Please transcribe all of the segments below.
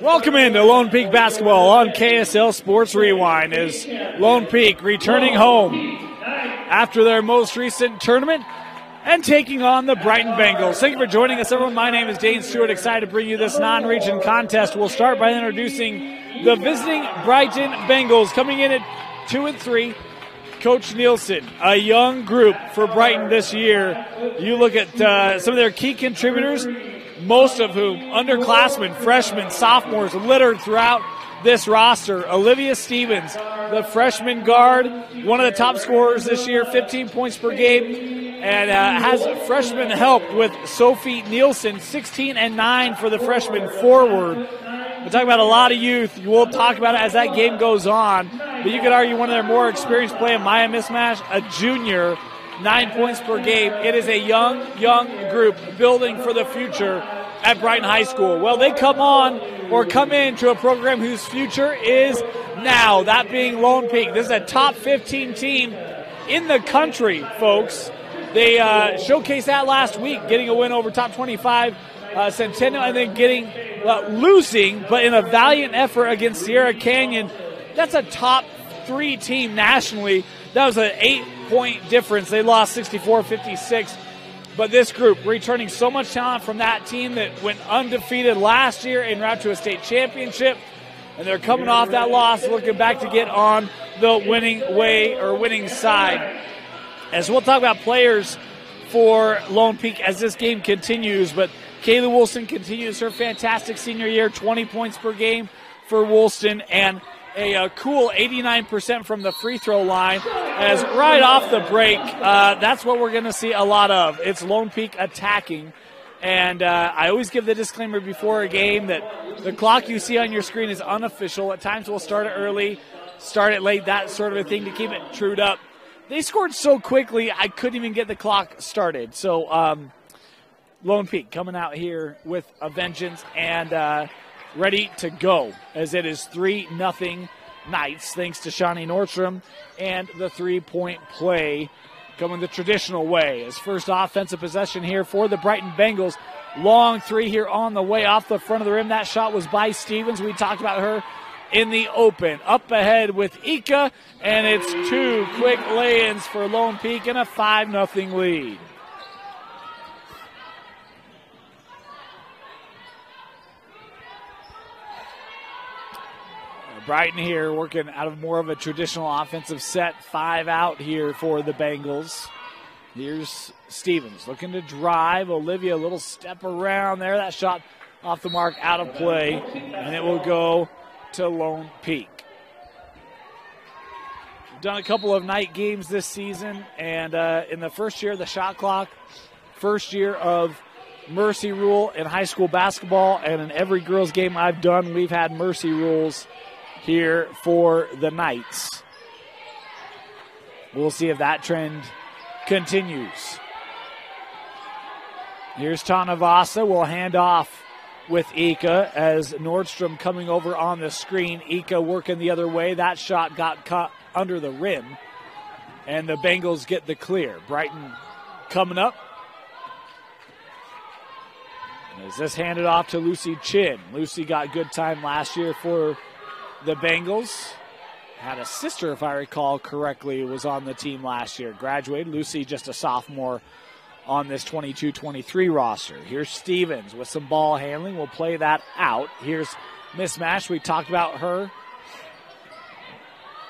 Welcome into Lone Peak basketball on KSL Sports Rewind as Lone Peak returning home after their most recent tournament and taking on the Brighton Bengals. Thank you for joining us, everyone. My name is Dane Stewart. Excited to bring you this non-region contest. We'll start by introducing the visiting Brighton Bengals coming in at 2-3. Coach Nielsen, a young group for Brighton this year. You look at some of their key contributors, most of whom underclassmen, freshmen, sophomores littered throughout this roster. Olivia Stevens, the freshman guard, one of the top scorers this year, 15 points per game, and has freshman help with Sophie Nielsen, 16 and 9 for the freshman forward. We're talking about a lot of youth. We'll talk about it as that game goes on, but you could argue one of their more experienced players, Maya Mismash, a junior, 9 points per game. It is a young group building for the future at Brighton High School. Well, they come into a program whose future is now, that being Lone Peak. This is a top 15 team in the country, folks. They showcased that last week, getting a win over top 25 Centennial, and then losing, but in a valiant effort against Sierra Canyon. That's a top 3 team nationally. That was an 8-point difference. They lost 64-56. But this group returning so much talent from that team that went undefeated last year en route to a state championship. And they're coming off that loss, looking back to get on the winning side. As we'll talk about players for Lone Peak as this game continues, but Kailey Woolston continues her fantastic senior year, 20 points per game for Woolston, and a cool 89% from the free throw line. As right off the break, that's what we're going to see a lot of. It's Lone Peak attacking. And I always give the disclaimer before a game that the clock you see on your screen is unofficial. At times we'll start it early, start it late, that sort of a thing to keep it trued up. They scored so quickly, I couldn't even get the clock started. So Lone Peak coming out here with a vengeance and ready to go, as it is 3-0 Knights, thanks to Shawnee Nordstrom and the three-point play coming the traditional way. As first offensive possession here for the Brighton Bengals. Long three here on the way off the front of the rim. That shot was by Stevens. We talked about her in the open. Up ahead with Ika, and it's 2 quick lay-ins for Lone Peak and a 5-0 lead. Brighton here working out of more of a traditional offensive set. 5 out here for the Bengals. Here's Stevens looking to drive. Olivia, a little step around there. That shot off the mark, out of play, and it will go to Lone Peak. We've done a couple of night games this season, and in the first year of the shot clock, first year of mercy rule in high school basketball, and in every girls game I've done, we've had mercy rules here for the Knights. We'll see if that trend continues. Here's Tanavasa. We'll hand off with Ika as Nordstrom coming over on the screen. Ika working the other way. That shot got caught under the rim, and the Bengals get the clear. Brighton coming up. As this handed off to Lucy Chin. Lucy got good time last year for the Bengals. Had a sister, if I recall correctly, was on the team last year. Graduated. Lucy just a sophomore on this 22-23 roster. Here's Stevens with some ball handling. We'll play that out. Here's Mismatch. We talked about her.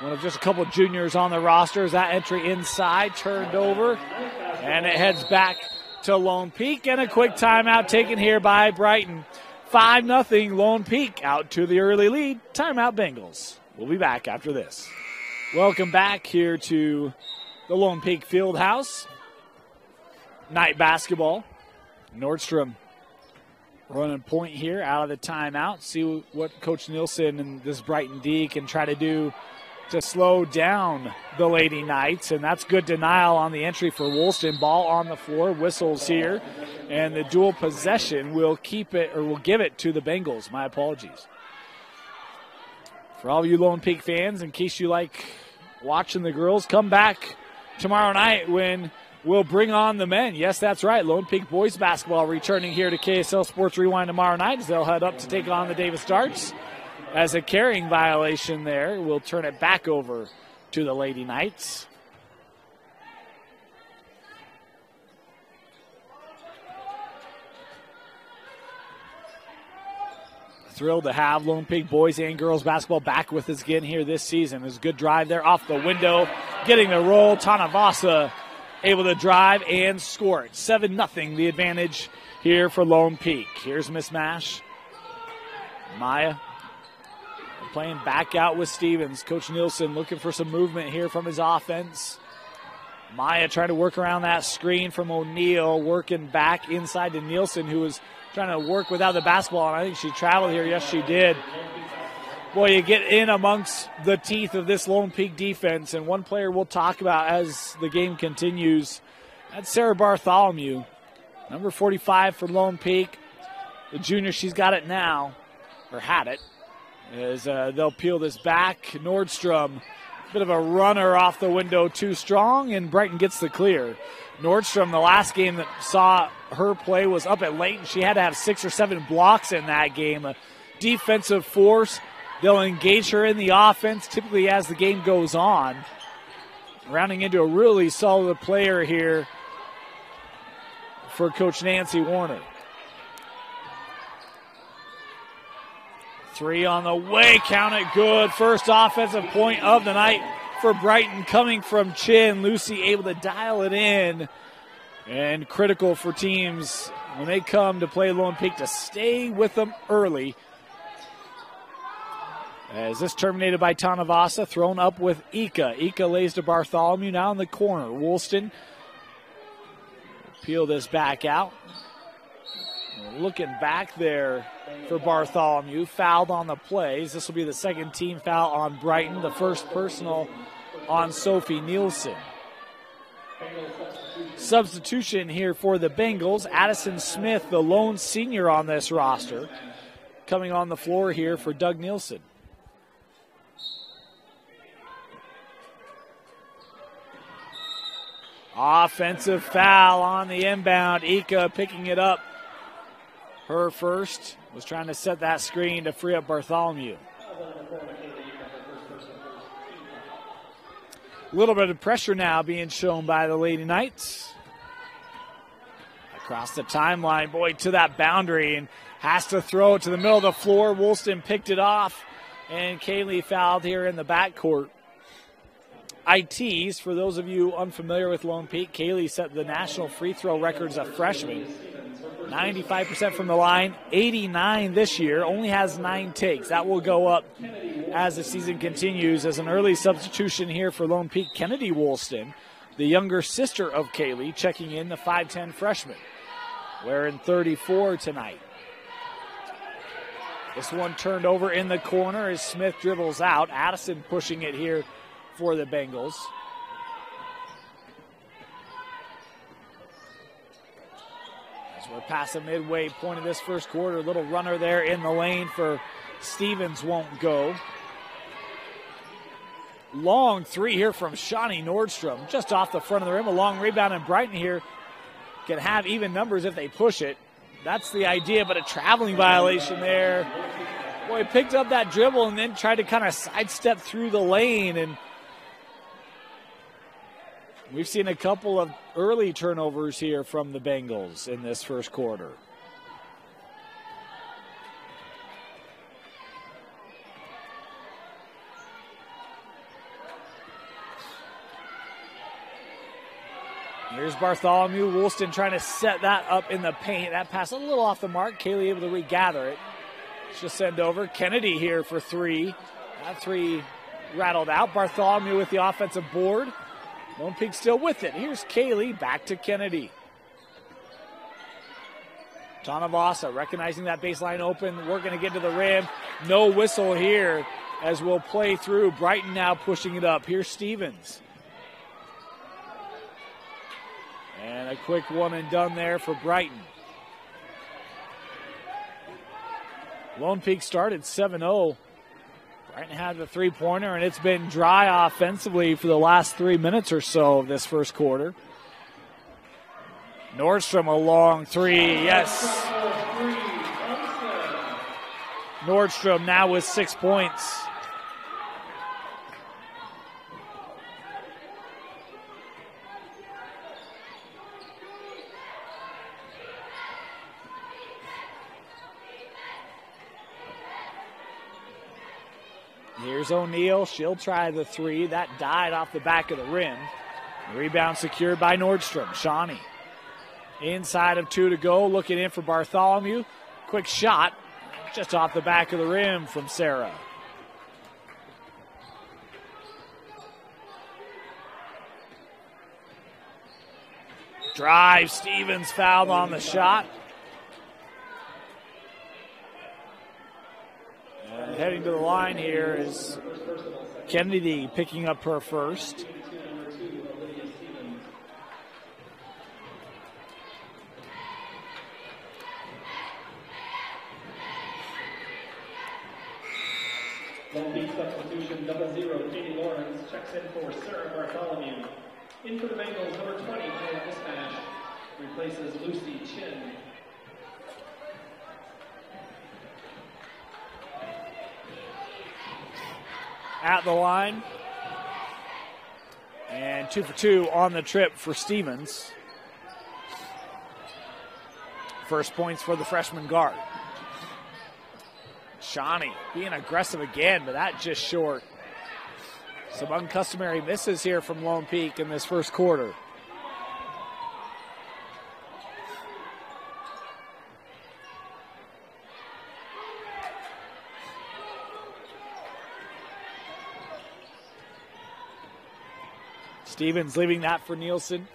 One of just a couple juniors on the roster. As that entry inside, turned over, and it heads back to Lone Peak. And a quick timeout taken here by Brighton. 5-0 Lone Peak out to the early lead. Timeout Bengals. We'll be back after this. Welcome back here to the Lone Peak Fieldhouse. Night basketball. Nordstrom running point here out of the timeout. See what Coach Nielsen and this Brighton D can try to do to slow down the Lady Knights, and that's good denial on the entry for Woolston. Ball on the floor, whistles here, and the dual possession will keep it, or will give it to the Bengals. My apologies. For all of you Lone Peak fans, in case you like watching the girls, come back tomorrow night when will bring on the men. Yes, that's right. Lone Peak boys basketball returning here to KSL Sports Rewind tomorrow night as they'll head up to take on the Davis Darts. As a carrying violation there, we'll turn it back over to the Lady Knights. Thrilled to have Lone Peak boys and girls basketball back with us again here this season. There's a good drive there off the window, getting the roll. Tanavasa able to drive and score it. 7-0 the advantage here for Lone Peak. Here's Miss Mash. Maya playing back out with Stevens. Coach Nielsen looking for some movement here from his offense. Maya trying to work around that screen from O'Neal, working back inside to Nielsen, who was trying to work without the basketball, and I think she traveled here. Yes, she did. Boy, you get in amongst the teeth of this Lone Peak defense, and one player we'll talk about as the game continues. That's Sarah Bartholomew, number 45 for Lone Peak. The junior, she's got it now, or had it, as they'll peel this back. Nordstrom, bit of a runner off the window, too strong, and Brighton gets the clear. Nordstrom, the last game that saw her play, was up at Layton. She had to have 6 or 7 blocks in that game. A defensive force. They'll engage her in the offense typically as the game goes on. Rounding into a really solid player here for Coach Nancy Warner. 3 on the way, count it good. First offensive point of the night for Brighton coming from Chin. Lucy able to dial it in, and critical for teams when they come to play Lone Peak to stay with them early. As this terminated by Tanavasa, thrown up with Ika. Ika lays to Bartholomew now in the corner. Woolston peel this back out. Looking back there for Bartholomew, fouled on the plays. This will be the second team foul on Brighton, the first personal on Sophie Nielsen. Substitution here for the Bengals. Addison Smith, the lone senior on this roster, coming on the floor here for Doug Nielsen. Offensive foul on the inbound. Ika picking it up. Her first. Was trying to set that screen to free up Bartholomew. A little bit of pressure now being shown by the Lady Knights. Across the timeline, boy, to that boundary, and has to throw it to the middle of the floor. Woolston picked it off, and Kailey fouled here in the backcourt. ITs, for those of you unfamiliar with Lone Peak, Kailey set the national free throw record as a freshman. 95% from the line, 89 this year, only has 9 takes. That will go up as the season continues. As an early substitution here for Lone Peak, Kennedy Woolston, the younger sister of Kailey, checking in, the 5'10 freshman, wearing 34 tonight. This one turned over in the corner as Smith dribbles out. Addison pushing it here for the Bengals. As we're past the midway point of this first quarter, a little runner there in the lane for Stevens won't go. Long three here from Shawnee Nordstrom, just off the front of the rim. A long rebound, and Brighton here can have even numbers if they push it. That's the idea, but a traveling violation there. Boy, picked up that dribble and then tried to kind of sidestep through the lane, and we've seen a couple of early turnovers here from the Bengals in this first quarter. Here's Bartholomew. Woolston trying to set that up in the paint. That pass a little off the mark. Kailey able to regather it. She'll send over. Kennedy here for 3. That 3 rattled out. Bartholomew with the offensive board. Lone Peak still with it. Here's Kailey, back to Kennedy. Tanavasa recognizing that baseline open, working to get to the rim. No whistle here as we'll play through. Brighton now pushing it up. Here's Stevens. And a quick one and done there for Brighton. Lone Peak started 7-0. Brighton had the three-pointer, and it's been dry offensively for the last 3 minutes or so of this first quarter. Nordstrom a long three, yes. Nordstrom now with 6 points. Here's O'Neal. She'll try the three. That died off the back of the rim. Rebound secured by Nordstrom. Shawnee inside of 2 to go. Looking in for Bartholomew. Quick shot just off the back of the rim from Sarah. Drive. Stevens fouled on the shot. And heading to the line here is Kennedy picking up her first. Lone Peak substitution, 0-0, Katie Lawrence checks in for Sarah Bartholomew. In for the Bengals, number 20, playing mismatch, replaces Lucy Chin. At the line. And 2 for 2 on the trip for Stevens. First points for the freshman guard. Shawnee being aggressive again, but that just short. Some uncustomary misses here from Lone Peak in this first quarter. Stevens leaving that for Nielsen.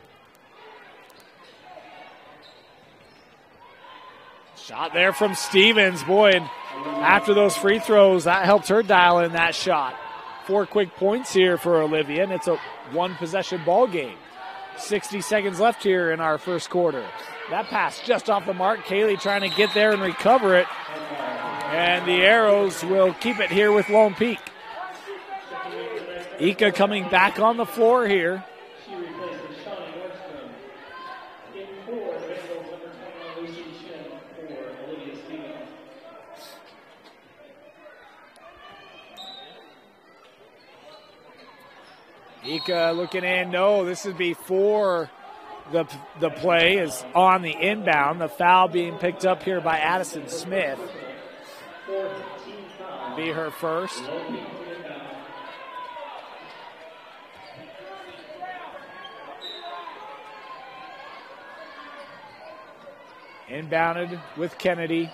Shot there from Stevens. Boy, and after those free throws, that helped her dial in that shot. 4 quick points here for Olivia, and it's a one-possession ball game. 60 seconds left here in our first quarter. That pass just off the mark. Kailey trying to get there and recover it. And the Arrows will keep it here with Lone Peak. Ika coming back on the floor here. She replaces Shawnee Nordstrom. In for the Bengals, number 21, Lucy Chin for Olivia Stevens. Ika looking in. No, this is before the play is on the inbound. The foul being picked up here by Addison Smith. Be her first. Inbounded with Kennedy.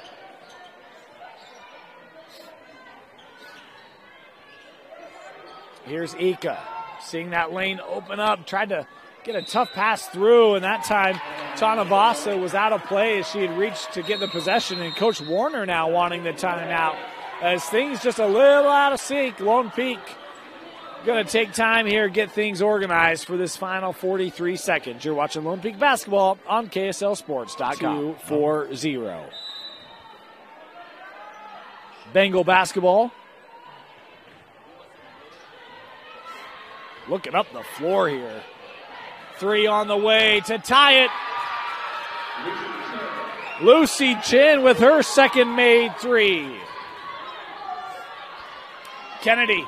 Here's Ika. Seeing that lane open up. Tried to get a tough pass through, and that time Tanavasa was out of play as she had reached to get the possession, and Coach Warner now wanting the timeout. As things just a little out of sync, Lone Peak going to take time here, get things organized for this final 43 seconds. You're watching Lone Peak basketball on KSLSports.com. 2-4-0. Bengal basketball. Looking up the floor here. 3 on the way to tie it. Lucy Chin with her second made 3. Kennedy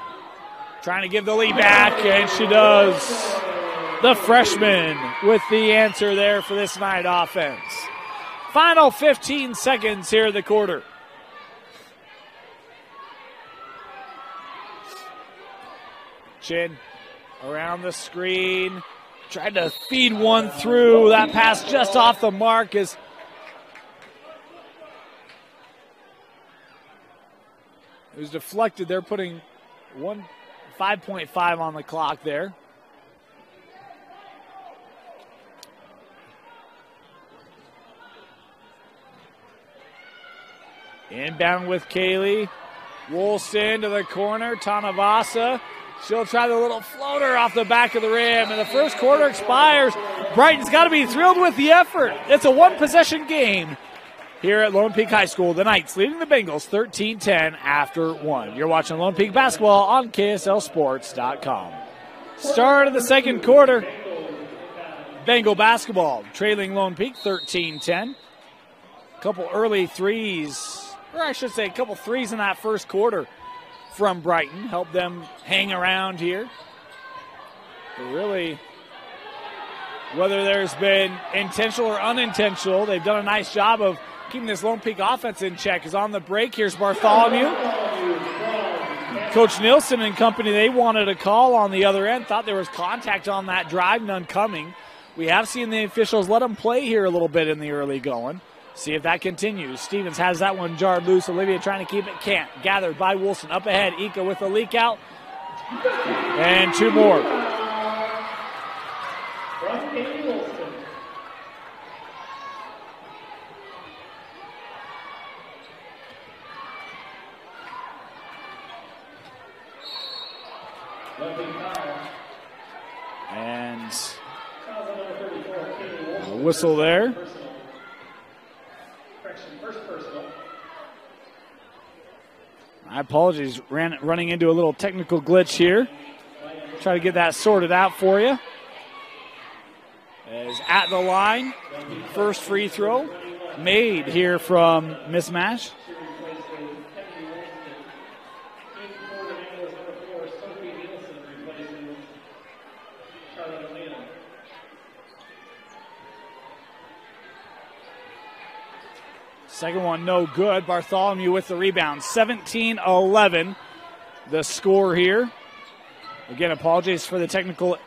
trying to give the lead back, and she does. The freshman with the answer there for this night offense. Final 15 seconds here in the quarter. Chin around the screen. Tried to feed one through. That pass just off the mark as it was deflected. They're putting 5.5 on the clock there. Inbound with Kailey. Woolston to the corner. Tanavasa. She'll try the little floater off the back of the rim. And the first quarter expires. Brighton's got to be thrilled with the effort. It's a one-possession game here at Lone Peak High School. The Knights leading the Bengals 13-10 after 1. You're watching Lone Peak basketball on KSLSports.com. Start of the second quarter. Bengal basketball, trailing Lone Peak 13-10. A couple early threes, or I should say a couple threes in that first quarter from Brighton. Helped them hang around here. But really, whether there's been intentional or unintentional, they've done a nice job of keeping this Lone Peak offense in check. Is on the break. Here's Bartholomew. Coach Nielsen and company, they wanted a call on the other end. Thought there was contact on that drive, none coming. We have seen the officials let them play here a little bit in the early going. See if that continues. Stevens has that one jarred loose. Olivia trying to keep it. Can't. Gathered by Woolston. Up ahead. Ika with a leak out. And two more. From Kailey Woolston. And a whistle there. My apologies, running into a little technical glitch here. Try to get that sorted out for you. As at the line, first free throw made here from Mismatch. Second one no good. Bartholomew with the rebound. 17-11 the score here. Again, apologies for the technical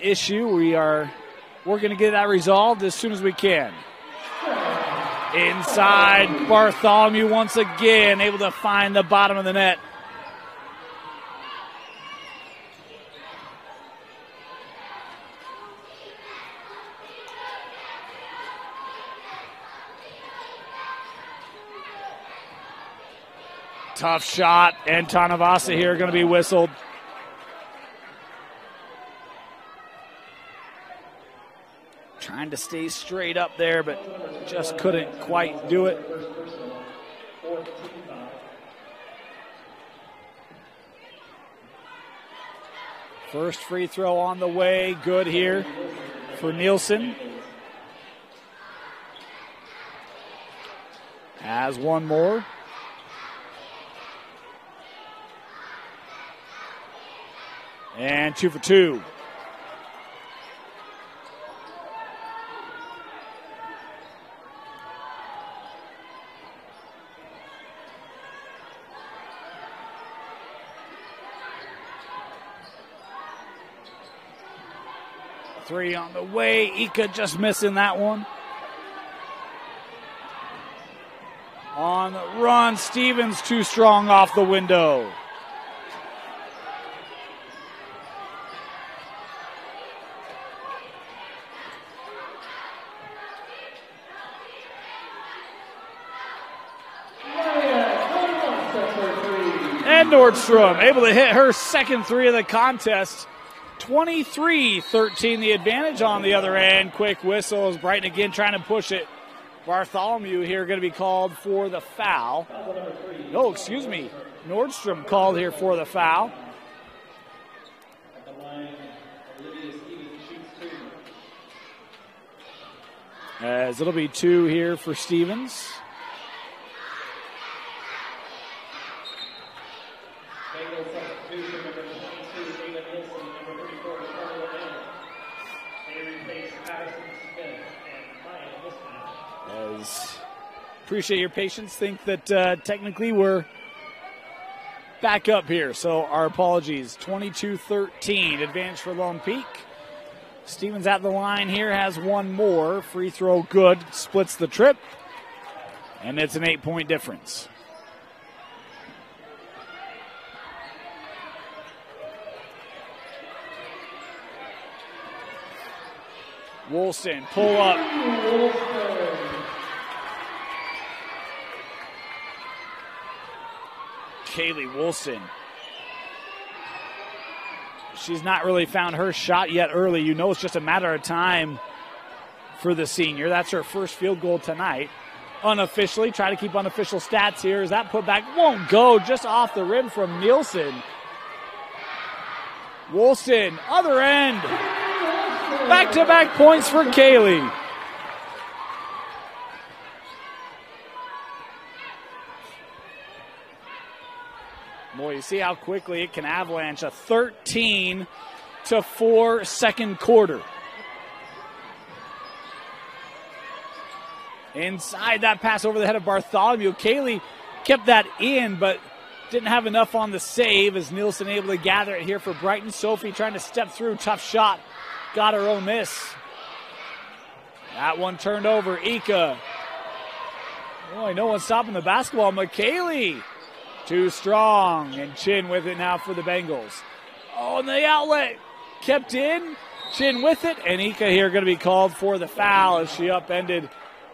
issue. We are working to get that resolved as soon as we can. Inside, Bartholomew once again able to find the bottom of the net. Tough shot, and Tanavasa here going to be whistled. Trying to stay straight up there, but just couldn't quite do it. First free throw on the way, good here for Nielsen. Has one more. And 2 for 2. Three on the way. Ika just missing that one. On the run, Stevens too strong off the window. And Nordstrom able to hit her second three of the contest. 23-13 the advantage on the other end. Quick whistle as Brighton again trying to push it. Bartholomew here going to be called for the foul. Oh, excuse me. Nordstrom called here for the foul. As it'll be 2 here for Stevens. Appreciate your patience. Think that technically we're back up here, so our apologies. 22-13 advantage for Lone Peak. Stevens at the line here has one more. Free throw good, splits the trip, and it's an 8-point difference. Woolston, pull up. Kailey Woolston. She's not really found her shot yet early. You know it's just a matter of time for the senior. That's her first field goal tonight. Unofficially, try to keep unofficial stats here. As that putback won't go, just off the rim from Nielsen. Woolston, other end. Back-to-back points for Kailey. Boy, you see how quickly it can avalanche. A 13-4 second quarter. Inside that pass over the head of Bartholomew. Kailey kept that in, but didn't have enough on the save as Nielsen able to gather it here for Brighton. Sophie trying to step through. Tough shot. Got her own miss. That one turned over. Ika. Boy, no one stopping the basketball. McKaylee. Too strong. And Chin with it now for the Bengals. Oh, and the outlet kept in. Chin with it. And Ika here going to be called for the foul as she upended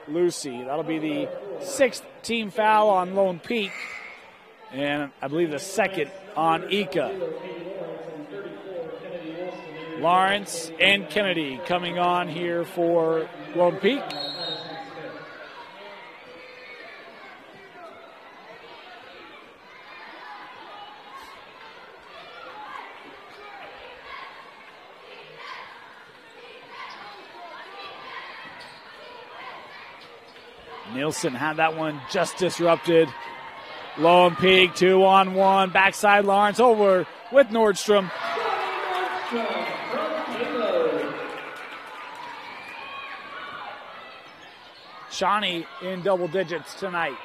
Lucy. That'll be the 6th team foul on Lone Peak. And I believe the 2nd on Ika. Lawrence and Kennedy coming on here for Lone Peak. Nielsen had that one just disrupted. Lone Peak 2-on-1. Backside Lawrence over with Nordstrom. Shawnee in double digits tonight.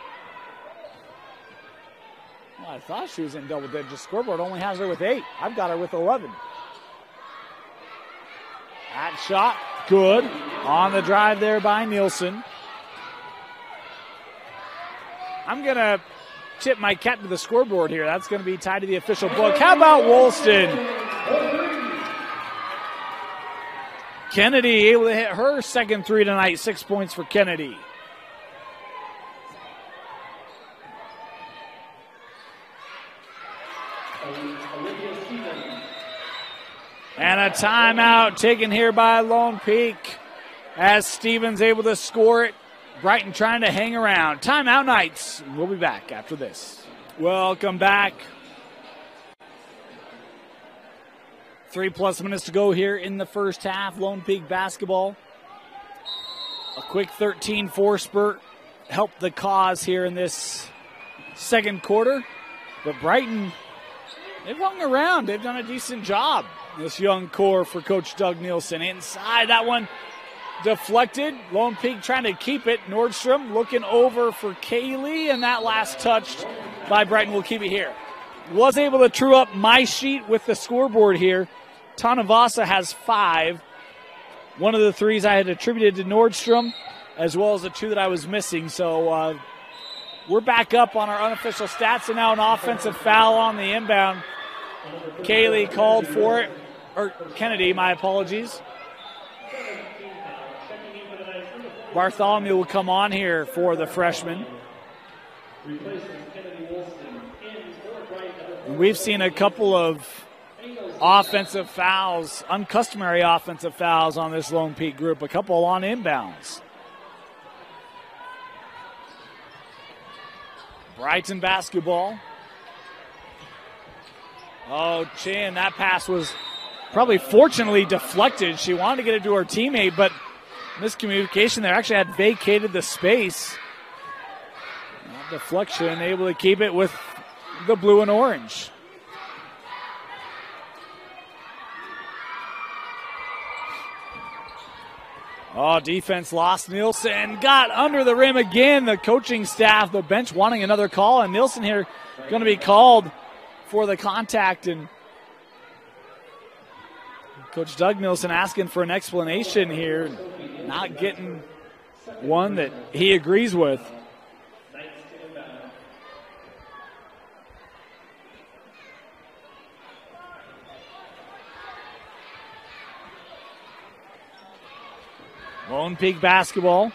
Well, I thought she was in double digits. Scoreboard only has her with 8. I've got her with 11. That shot, good. On the drive there by Nielsen. I'm going to tip my cap to the scoreboard here. That's going to be tied to the official book. How about Woolston? Kennedy able to hit her second three tonight. 6 points for Kennedy. And a timeout taken here by Lone Peak as Stevens able to score it. Brighton trying to hang around. Timeout Knights. We'll be back after this. Welcome back. 3+ minutes to go here in the first half. Lone Peak basketball. A quick 13-4 spurt helped the cause here in this second quarter. But Brighton, they've hung around. They've done a decent job. This young core for Coach Doug Nielsen. Inside, that one deflected. Lone Peak trying to keep it. Nordstrom looking over for Kailey, and that last touched by Brighton will keep it here. Was able to true up my sheet with the scoreboard here. Tanavasa has 5. One of the 3s I had attributed to Nordstrom, as well as the 2 that I was missing. So we're back up on our unofficial stats, and now an offensive foul on the inbound. Kailey called for it, or Kennedy, my apologies. Bartholomew will come on here for the freshman. We've seen a couple of offensive fouls, uncustomary offensive fouls on this Lone Peak group, a couple on inbounds. Brighton basketball. Oh, Chin, that pass was probably fortunately deflected. She wanted to get it to her teammate, but miscommunication there. Actually had vacated the space. Deflection, able to keep it with the blue and orange. Oh, defense lost. Nielsen got under the rim again. The coaching staff, the bench wanting another call, and Nielsen here going to be called for the contact. And Coach Doug Nielsen asking for an explanation here, not getting one that he agrees with. Lone Peak basketball.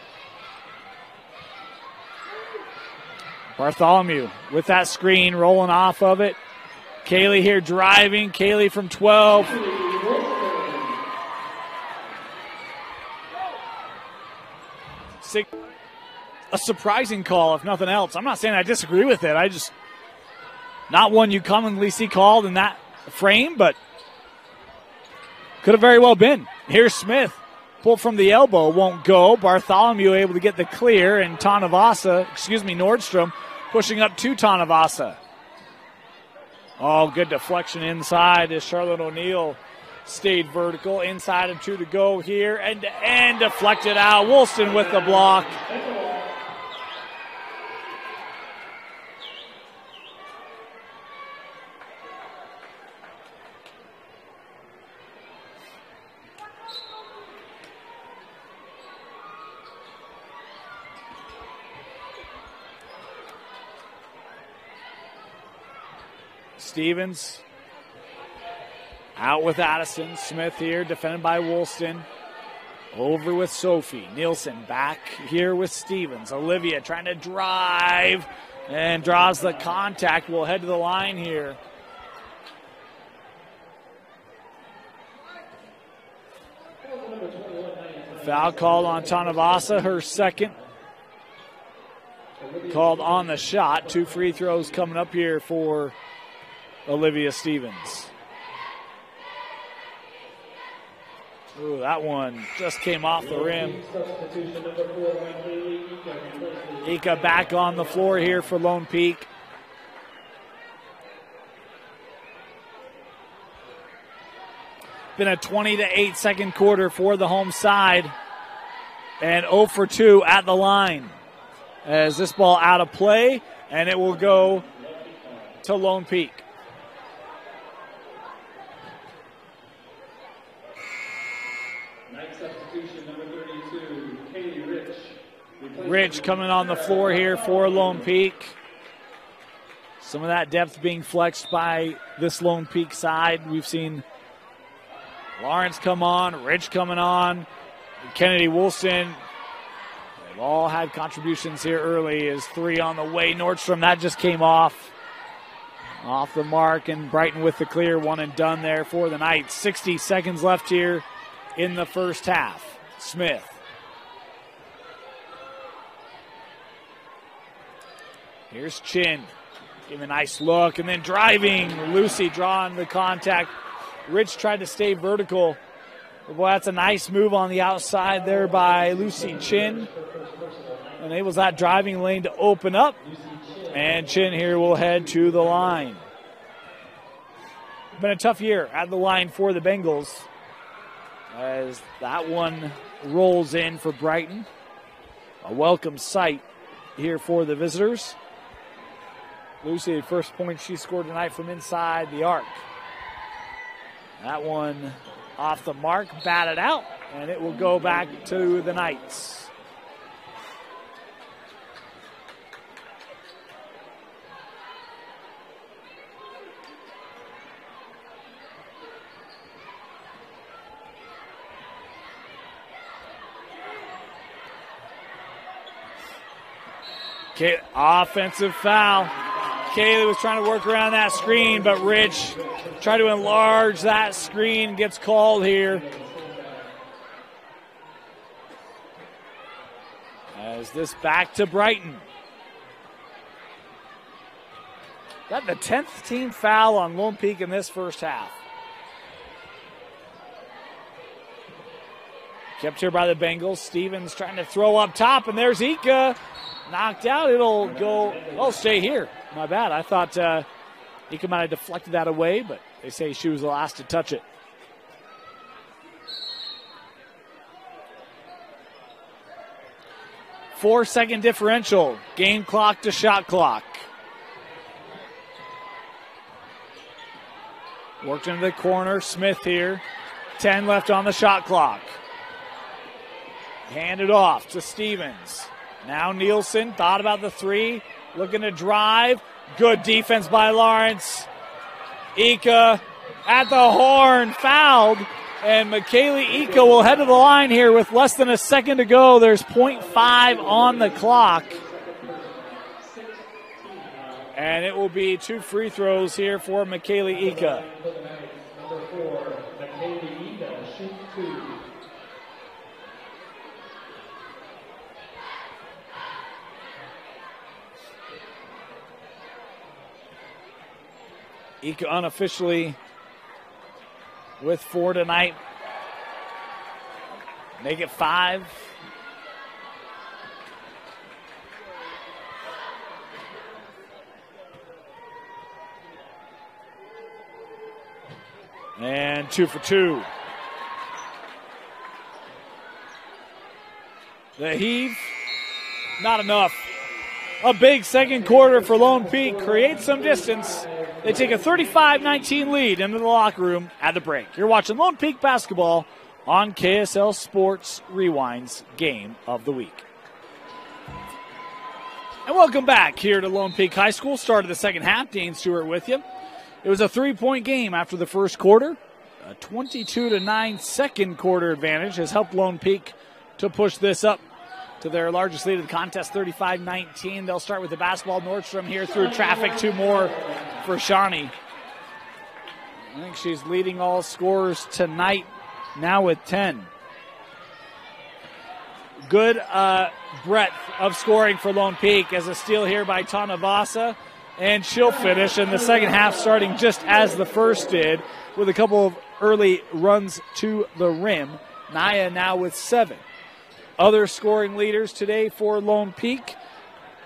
Bartholomew with that screen, rolling off of it. Kailey here driving. Kailey from 12. A surprising call, if nothing else. I'm not saying I disagree with it. I just, not one you commonly see called in that frame, but could have very well been. Here's Smith. Pulled from the elbow, won't go. Bartholomew able to get the clear, and Nordstrom pushing up to Tanavasa. Oh, good deflection inside as Charlotte O'Neill stayed vertical. Inside of 2 to go here, and deflected out. Woolston with the block. Stevens out with Addison. Smith here, defended by Woolston. Over with Sophie. Nielsen back here with Stevens. Olivia trying to drive and draws the contact. Will head to the line here. Foul called on Tanavasa, her second. Called on the shot. 2 free throws coming up here for Olivia Stevens. Ooh, that one just came off the rim. Ika back on the floor here for Lone Peak. Been a 20-8 second quarter for the home side. And 0 for 2 at the line. As this ball out of play, and it will go to Lone Peak. Rich coming on the floor here for Lone Peak. Some of that depth being flexed by this Lone Peak side. We've seen Lawrence come on, Rich coming on, Kennedy Woolston. They've all had contributions here early. Is 3 on the way. Nordstrom, that just came off the mark, and Brighton with the clear. 1 and done there for the night. 60 seconds left here in the first half. Smith. Here's Chin. Giving a nice look and then driving. Lucy drawing the contact. Rich tried to stay vertical. Boy, that's a nice move on the outside there by Lucy Chin. Enables that driving lane to open up. And Chin here will head to the line. Been a tough year at the line for the Bengals. As that one rolls in for Brighton. A welcome sight here for the visitors. Lucy, the first point she scored tonight from inside the arc. That one off the mark, batted out, and it will go back to the Knights. Okay, offensive foul. Kailey was trying to work around that screen, but Rich tried to enlarge that screen, gets called here. As this back to Brighton. Got the 10th team foul on Lone Peak in this first half. Kept here by the Bengals. Stevens trying to throw up top, and there's Ika. Knocked out. It'll go. Oh, stay here. My bad. I thought Ika might have deflected that away, but they say she was the last to touch it. Four-second differential. Game clock to shot clock. Worked into the corner. Smith here. 10 left on the shot clock. Handed off to Stevens. Now Nielsen thought about the 3. Looking to drive. Good defense by Lawrence. Ika at the horn. Fouled. And Kailey Ika will head to the line here with less than a second to go. There's 0.5 on the clock. And it will be 2 free throws here for Kailey Ika. Number 4, Kailey Ika, shoot 2. Ika unofficially with 4 tonight. Make it 5. And 2 for 2. The heave, not enough. A big second quarter for Lone Peak creates some distance. They take a 35-19 lead into the locker room at the break. You're watching Lone Peak basketball on KSL Sports Rewind's Game of the Week. And welcome back here to Lone Peak High School. Start of the second half. Dane Stewart with you. It was a 3-point game after the first quarter. A 22-9 second quarter advantage has helped Lone Peak to push this up to their largest lead of the contest, 35-19. They'll start with the basketball. Nordstrom here through traffic. 2 more for Shawnee. I think she's leading all scorers tonight, now with 10. Good breadth of scoring for Lone Peak as a steal here by Tanavasa. And she'll finish in the second half, starting just as the first did, with a couple of early runs to the rim. Naya now with 7. Other scoring leaders today for Lone Peak,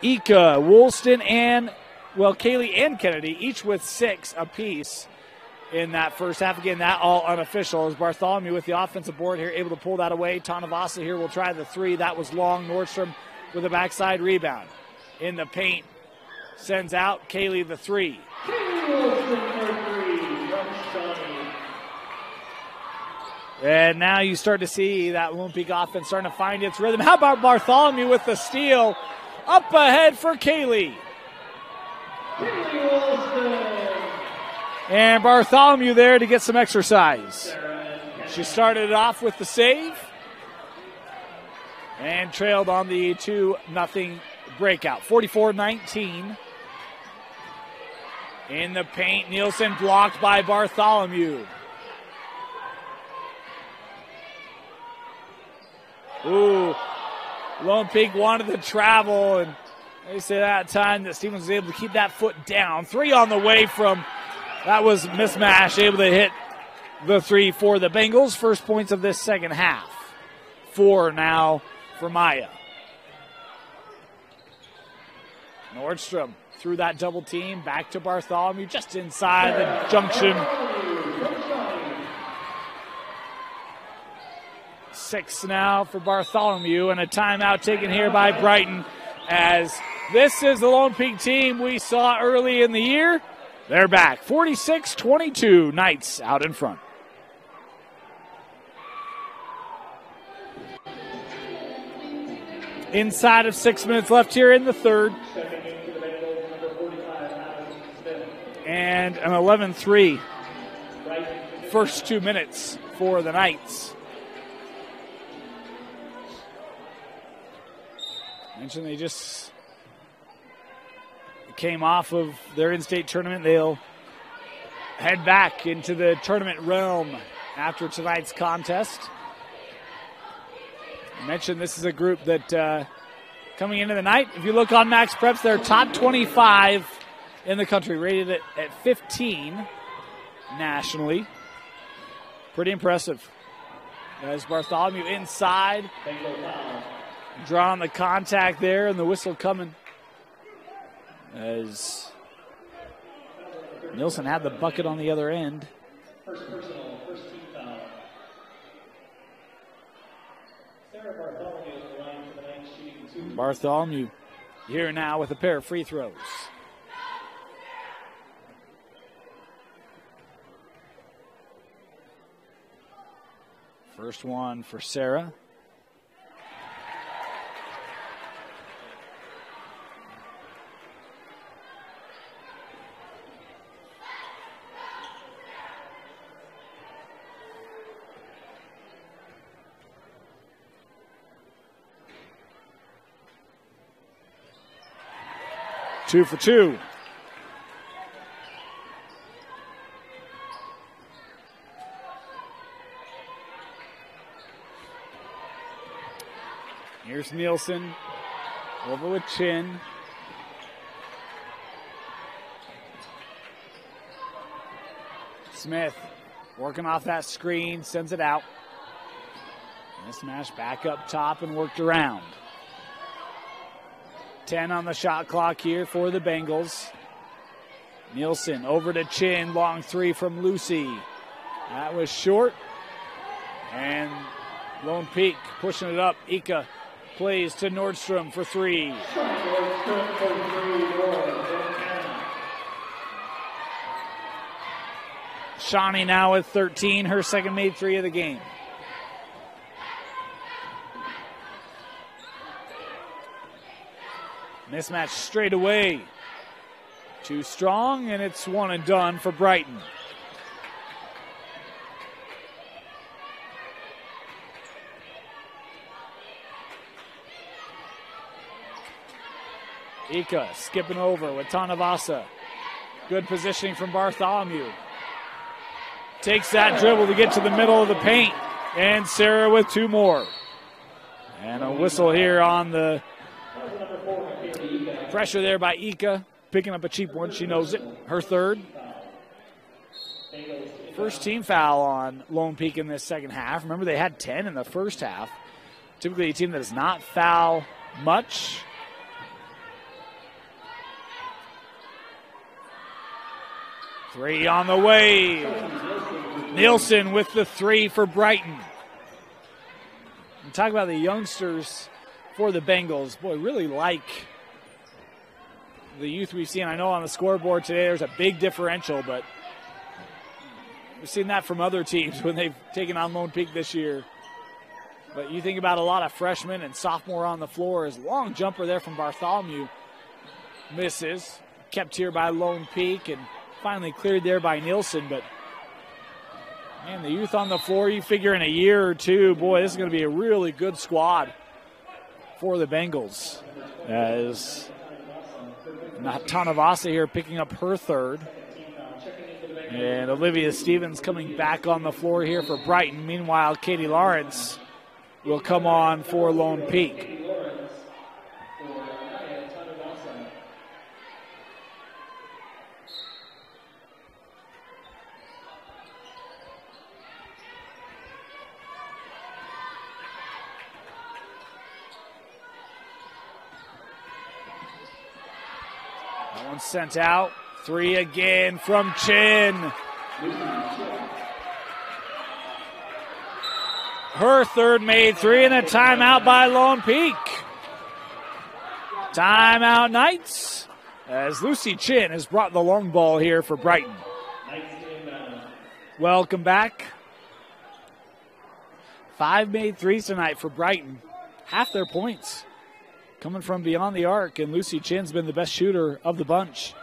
Ika, Woolston, and, Kailey and Kennedy, each with 6 apiece in that first half. Again, that all unofficial as Bartholomew with the offensive board here, able to pull that away. Tanavasa here will try the 3. That was long. Nordstrom with a backside rebound. In the paint, sends out Kailey the 3. And now you start to see that Lone Peak offense starting to find its rhythm. How about Bartholomew with the steal? Up ahead for Kailey. And Bartholomew there to get some exercise. She started off with the save and trailed on the 2-0 breakout. 44-19. In the paint, Nielsen blocked by Bartholomew. Ooh, Lone Peak wanted to travel, and they say that time that Stevens was able to keep that foot down. 3 on the way from, that was mismatch, able to hit the 3 for the Bengals. First points of this second half. 4 now for Maya. Nordstrom through that double team, back to Bartholomew, just inside the junction. 6 now for Bartholomew, and a timeout taken here by Brighton, as this is the Lone Peak team we saw early in the year. They're back, 46-22, Knights out in front. Inside of 6 minutes left here in the third. And an 11-3 first 2 minutes for the Knights. Mentioned they just came off of their in-state tournament. They'll head back into the tournament realm after tonight's contest. I mentioned this is a group that coming into the night, if you look on Max Preps, they're top 25 in the country, rated at 15 nationally. Pretty impressive. As Bartholomew inside, drawing the contact there, and the whistle coming as Nielsen had the bucket on the other end. First personal, first team foul. Sarah Bartholomew on the line for the Knights, shooting 2. Bartholomew here now with a pair of free throws. First one for Sarah. Two for 2. Here's Nielsen over with Chin. Smith working off that screen, sends it out. Mismatch back up top and worked around. 10 on the shot clock here for the Bengals. Nielsen over to Chin, long three from Lucy. That was short. And Lone Peak pushing it up. Ika plays to Nordstrom for three. Shawnee now with 13, her second made three of the game. Mismatch straight away. Too strong, and it's one and done for Brighton. Ika skipping over with Tanavasa. Good positioning from Bartholomew. Takes that dribble to get to the middle of the paint. And Sarah with two more. And a whistle here on the pressure there by Ika. Picking up a cheap one. She knows it. Her third. First team foul on Lone Peak in this second half. Remember, they had 10 in the first half. Typically a team that does not foul much. Three on the way. Nielsen with the three for Brighton. And talk about the youngsters for the Bengals. Boy, really like the youth we've seen. I know on the scoreboard today there's a big differential, but we've seen that from other teams when they've taken on Lone Peak this year. But you think about a lot of freshmen and sophomore on the floor. His long jumper there from Bartholomew misses. Kept here by Lone Peak and finally cleared there by Nielsen. But, man, the youth on the floor, you figure in a year or two, boy, this is going to be a really good squad for the Bengals. As Tanavasa here picking up her third. And Olivia Stevens coming back on the floor here for Brighton. Meanwhile, Katie Lawrence will come on for Lone Peak. That one sent out. Three again from Chin. Her third made three, and a timeout by Lone Peak. Timeout Knights, as Lucy Chin has brought the long ball here for Brighton. Welcome back. 5 made threes tonight for Brighton. Half their points coming from beyond the arc, and Lucy Chin's been the best shooter of the bunch.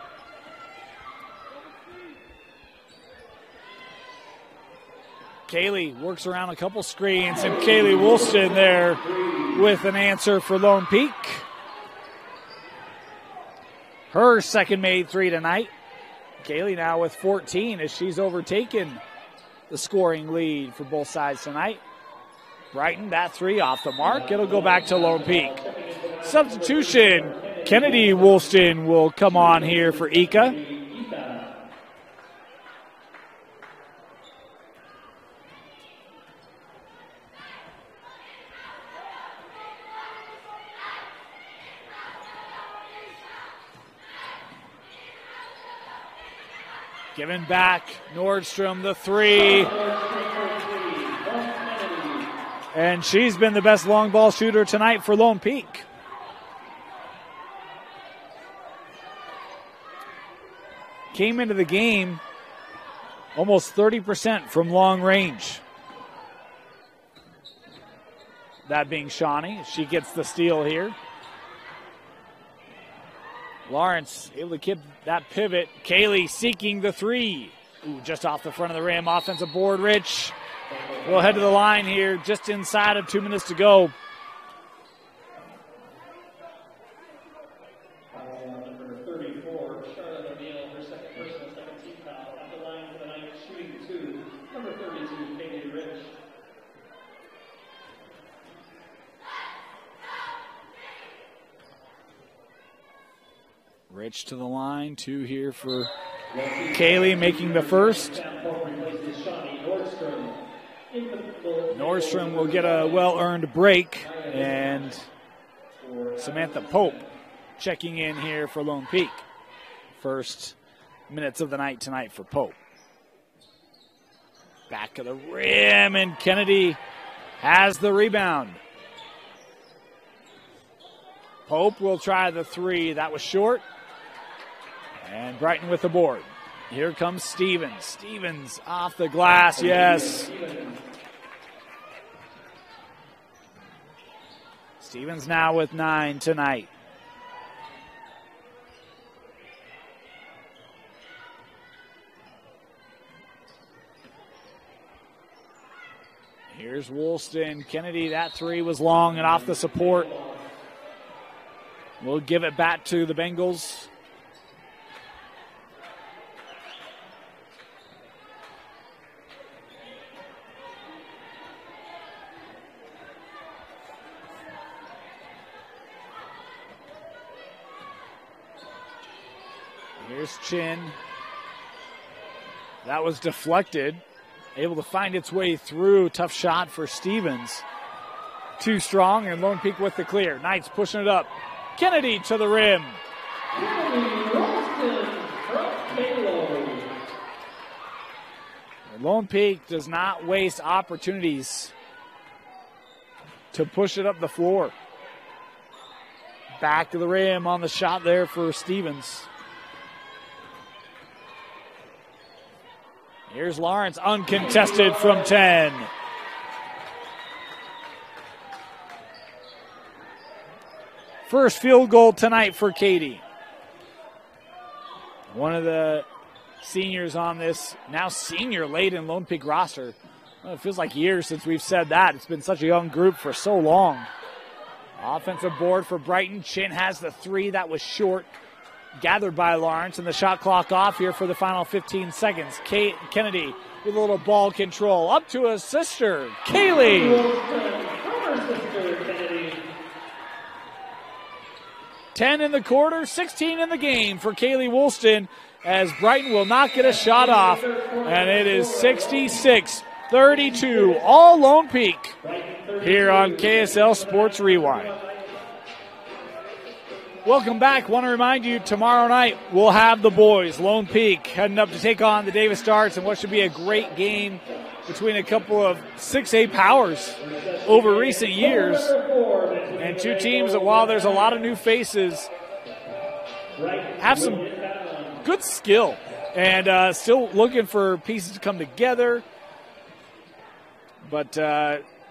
Kailey works around a couple screens, and Kailey Woolston there with an answer for Lone Peak. Her second made three tonight. Kailey now with 14 as she's overtaken the scoring lead for both sides tonight. Brighton, that three off the mark. It'll go back to Lone Peak. Substitution, Kennedy Woolston will come on here for Ika. Giving back, Nordstrom the three. And she's been the best long ball shooter tonight for Lone Peak. Came into the game almost 30% from long range. That being Shawnee. She gets the steal here. Lawrence able to keep that pivot. Kailey seeking the three. Ooh, just off the front of the rim. Offensive board, Rich. We'll head to the line here just inside of 2 minutes to go. Number 34, Charlotte O'Neill, her second personal, second team foul. At the line for the night, shooting two. Number 32, Katie Rich. Rich to the line, two here for Kailey making the first. Nordstrom will get a well-earned break, and Samantha Pope checking in here for Lone Peak. First minutes of the night tonight for Pope. Back of the rim, and Kennedy has the rebound. Pope will try the three. That was short. And Brighton with the board. Here comes Stevens. Stevens off the glass, yes. Stevens now with 9 tonight. Here's Woolston. Kennedy, that three was long and off the support. We'll give it back to the Bengals. Here's Chin. That was deflected. Able to find its way through. Tough shot for Stevens. Too strong, and Lone Peak with the clear. Knights pushing it up. Kennedy to the rim. Lone Peak does not waste opportunities to push it up the floor. Back to the rim on the shot there for Stevens. Here's Lawrence, uncontested from 10. First field goal tonight for Katie. One of the seniors on this, now senior late in Lone Peak roster. Well, it feels like years since we've said that. It's been such a young group for so long. Offensive board for Brighton. Chin has the three. That was short. Gathered by Lawrence, and the shot clock off here for the final 15 seconds. Kennedy with a little ball control. Up to his sister, Kailey. 10 in the quarter, 16 in the game for Kailey Woolston, as Brighton will not get a shot off, and it is 66-32, all Lone Peak here on KSL Sports Rewind. Welcome back. Want to remind you, tomorrow night we'll have the boys, Lone Peak, heading up to take on the Davis Darts in what should be a great game between a couple of 6A powers over recent years, and two teams that, while there's a lot of new faces, have some good skill and still looking for pieces to come together. But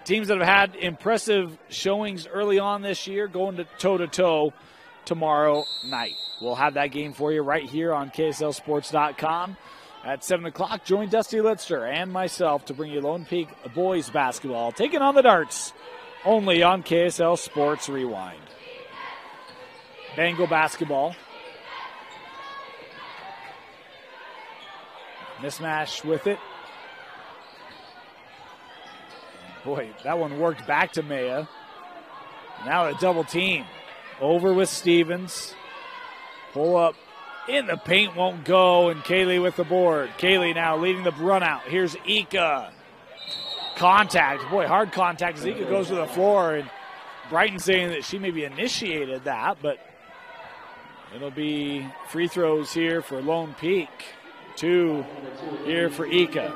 teams that have had impressive showings early on this year going to toe-to-toe tomorrow night. We'll have that game for you right here on KSLSports.com. At 7 o'clock, join Dusty Litster and myself to bring you Lone Peak boys basketball, taking on the Darts, only on KSL Sports Rewind. Bengal basketball. Mismatch with it. Boy, that one worked back to Maya. Now a double team. Over with Stevens. Pull up in the paint, won't go, and Kailey with the board. Kailey now leading the run out. Here's Ika. Contact. Boy, hard contact as Ika goes to the floor, and Brighton saying that she maybe initiated that, but it'll be free throws here for Lone Peak. 2 here for Ika.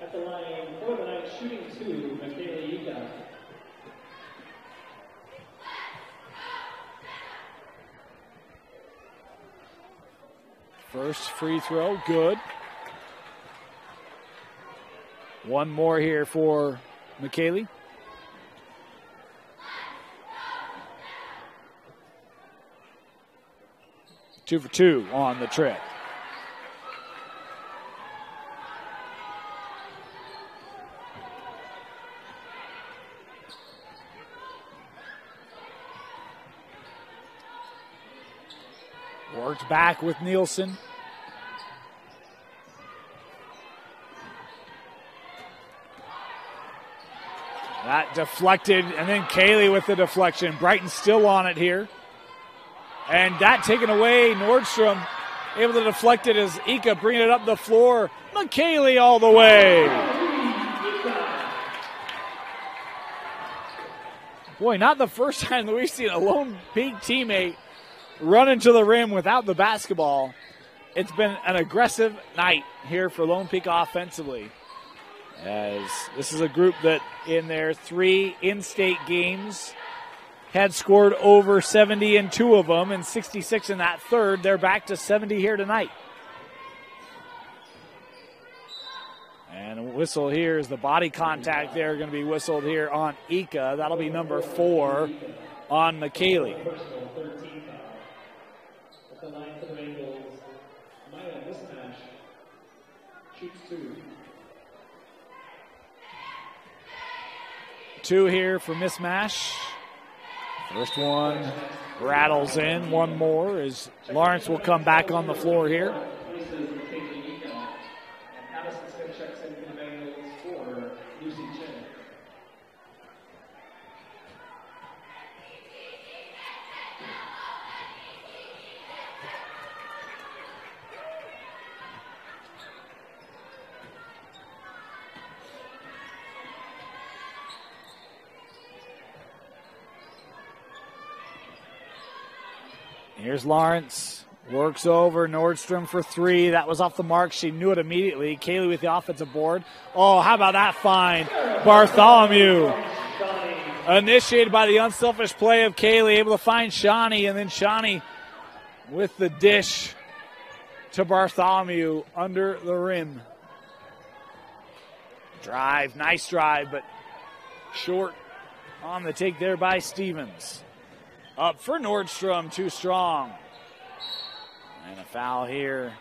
At the line for the night, shooting 2, Kailey Ika. First free throw, good. One more here for McKaylee. Two for two on the trip. Worked back with Nielsen. That deflected, and then Kailey with the deflection. Brighton still on it here. And that taken away, Nordstrom able to deflect it as Ika bringing it up the floor. McKaylee all the way. Boy, not the first time that we've seen a Lone Peak teammate run into the rim without the basketball. It's been an aggressive night here for Lone Peak offensively, as this is a group that in their 3 in-state games had scored over 70 in 2 of them and 66 in that third. They're back to 70 here tonight. And a whistle here is the body contact there going to be whistled here on Ika. That'll be number 4 on Kailey. Two here for mismatch. First one rattles in. One more as Lawrence will come back on the floor here. Here's Lawrence, works over Nordstrom for 3. That was off the mark. She knew it immediately. Kailey with the offensive board. Oh, how about that find? Bartholomew. Initiated by the unselfish play of Kailey, able to find Shawnee, and then Shawnee with the dish to Bartholomew under the rim. Drive, nice drive, but short on the take there by Stevens. Up for Nordstrom, too strong. And a foul here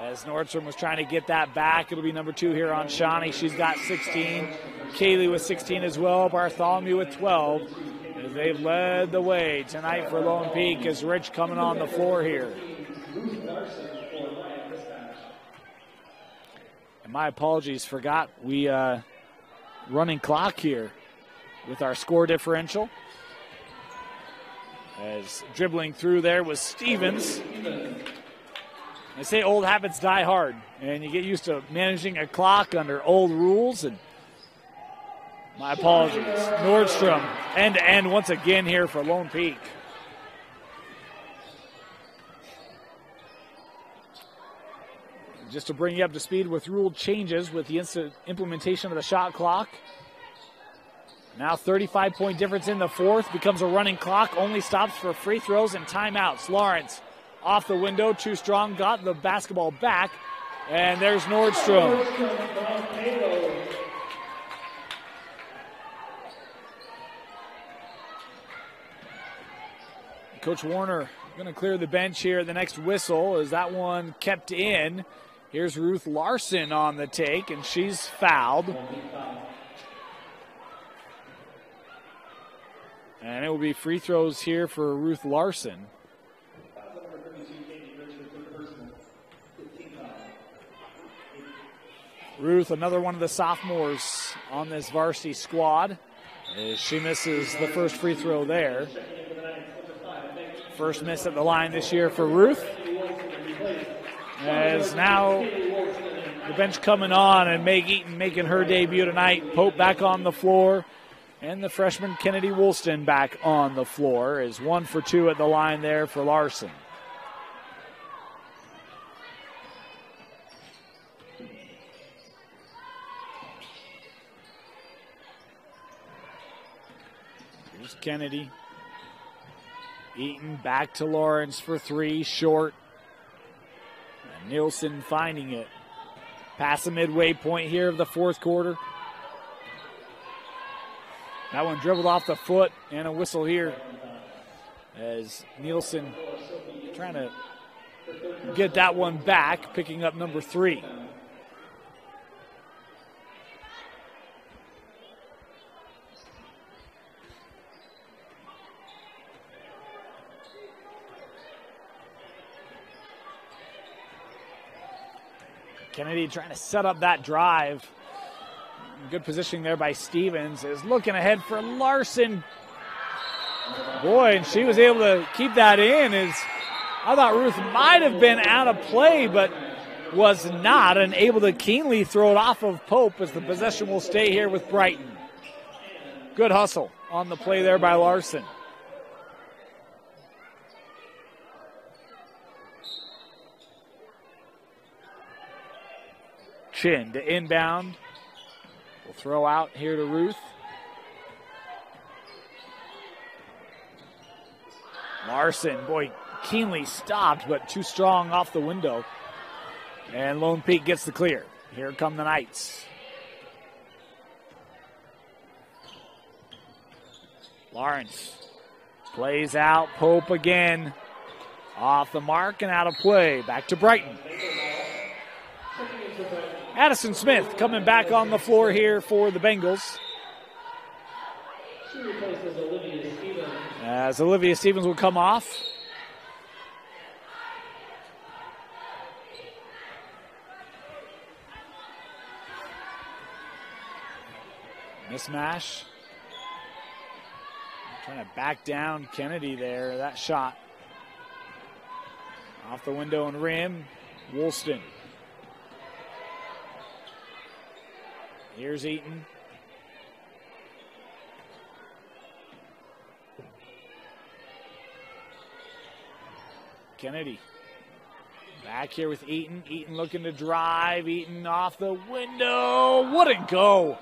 as Nordstrom was trying to get that back. It'll be number 2 here on Shawnee. She's got 16. Kailey with 16 as well. Bartholomew with 12. As they've led the way tonight for Lone Peak as Rich coming on the floor here. And my apologies, forgot we running clock here with our score differential. As dribbling through there was Stevens. They say old habits die hard, and you get used to managing a clock under old rules. And my apologies. Nordstrom end-to-end once again here for Lone Peak. Just to bring you up to speed with rule changes with the instant implementation of the shot clock. Now 35-point difference in the fourth. Becomes a running clock. Only stops for free throws and timeouts. Lawrence off the window. Too strong. Got the basketball back. And there's Nordstrom. Coach Warner going to clear the bench here at the next whistle. As that one kept in. Here's Ruth Larson on the take, and she's fouled. And it will be free throws here for Ruth Larson. Ruth, another one of the sophomores on this varsity squad. As she misses the first free throw there. First miss at the line this year for Ruth. As now the bench coming on and Meg Eaton making her debut tonight. Pope back on the floor. And the freshman Kennedy Woolston back on the floor is 1 for 2 at the line there for Larson. Here's Kennedy. Eaton back to Lawrence for 3, short. And Nielsen finding it. Past the midway point here of the fourth quarter. That one dribbled off the foot, and a whistle here as Nielsen trying to get that one back, picking up number 3. Kennedy trying to set up that drive. Good positioning there by Stevens. Is looking ahead for Larson. Boy, and she was able to keep that in. I thought Ruth might have been out of play, but was not, and able to keenly throw it off of Pope as the possession will stay here with Brighton. Good hustle on the play there by Larson. Chin to inbound. We'll throw out here to Ruth. Larson, boy, keenly stopped, but too strong off the window. And Lone Peak gets the clear. Here come the Knights. Lawrence plays out. Pope again. Off the mark and out of play. Back to Brighton. Addison Smith coming back on the floor here for the Bengals. She replaces Olivia Stevens. As Olivia Stevens will come off. Mismatch. Trying to back down Kennedy there. That shot. Off the window and rim. Woolston. Here's Eaton. Kennedy. Back here with Eaton. Eaton looking to drive. Eaton off the window. Wouldn't go.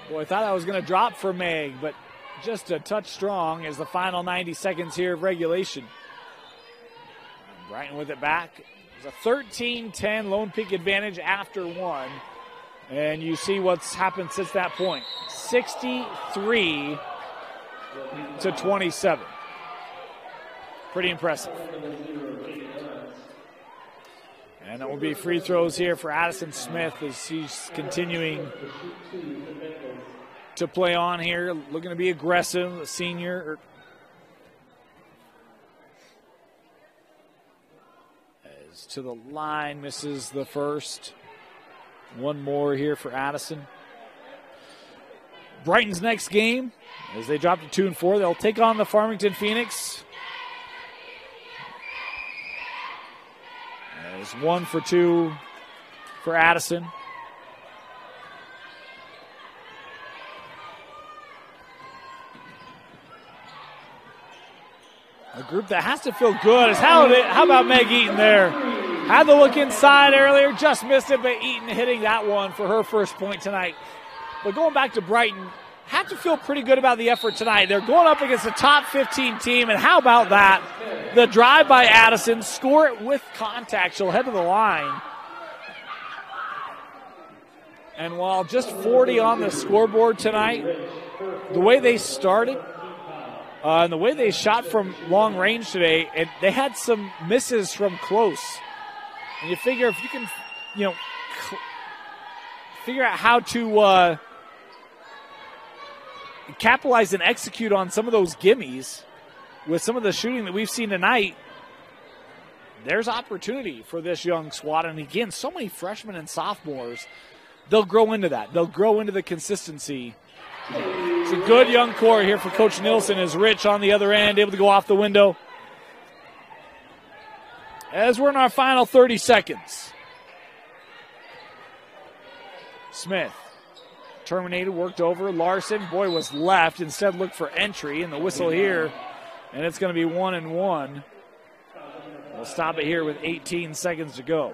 Boy, I thought I was going to drop for Meg, but just a touch strong as the final 90 seconds here of regulation. Brighton with it back. It's a 13-10 Lone Peak advantage after one. And you see what's happened since that point. 63-27. Pretty impressive. And that will be free throws here for Addison Smith as he's continuing to play on here, looking to be aggressive, a senior. As to the line, misses the first. One more here for Addison. Brighton's next game, as they drop to 2-4, they'll take on the Farmington Phoenix. As 1 for 2 for Addison. A group that has to feel good. How about Meg Eaton there? Had the look inside earlier, just missed it, but Eaton hitting that one for her first point tonight. But going back to Brighton, have to feel pretty good about the effort tonight. They're going up against a top 15 team, and how about that? The drive by Addison, score it with contact. She'll head to the line. And while just 40 on the scoreboard tonight, the way they started and the way they shot from long range today, and they had some misses from close. And you figure if you can, figure out how to capitalize and execute on some of those gimmies with some of the shooting that we've seen tonight, there's opportunity for this young squad. And again, so many freshmen and sophomores, they'll grow into that. They'll grow into the consistency. It's a good young core here for Coach Nilsson as Rich on the other end, able to go off the window. As we're in our final 30 seconds. Smith terminated, worked over. Larson, boy, was left. Instead looked for entry, and the whistle here. And it's going to be 1-1. We'll stop it here with 18 seconds to go.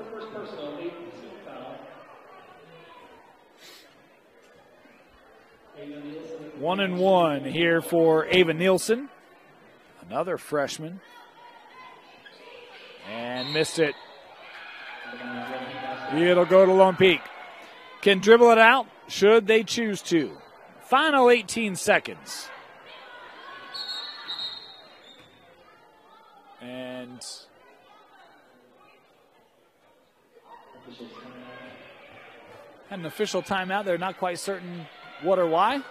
One and one here for Ava Nielsen, another freshman. And missed it. It'll go to Lone Peak. Can dribble it out, should they choose to. Final 18 seconds. And had an official timeout. They're not quite certain what or why.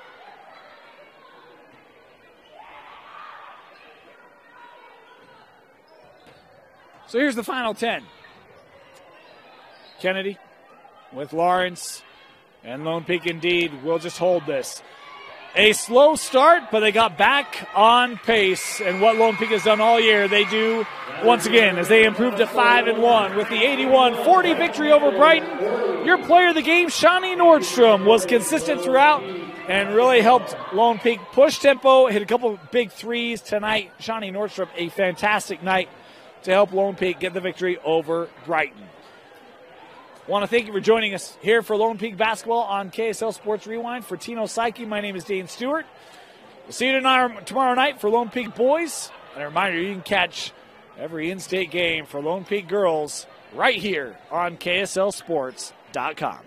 So here's the final 10. Kennedy with Lawrence and Lone Peak indeed will just hold this. A slow start, but they got back on pace. And what Lone Peak has done all year, they do once again as they improve to 5-1 with the 81-40 victory over Brighton. Your player of the game, Shawnee Nordstrom, was consistent throughout. and really helped Lone Peak push tempo, hit a couple big threes tonight. Shawnee Nordstrom, a fantastic night to help Lone Peak get the victory over Brighton. Want to thank you for joining us here for Lone Peak basketball on KSL Sports Rewind. For Tino Psyche, my name is Dane Stewart. We'll see you tomorrow night for Lone Peak boys. And a reminder, you can catch every in-state game for Lone Peak girls right here on KSLSports.com.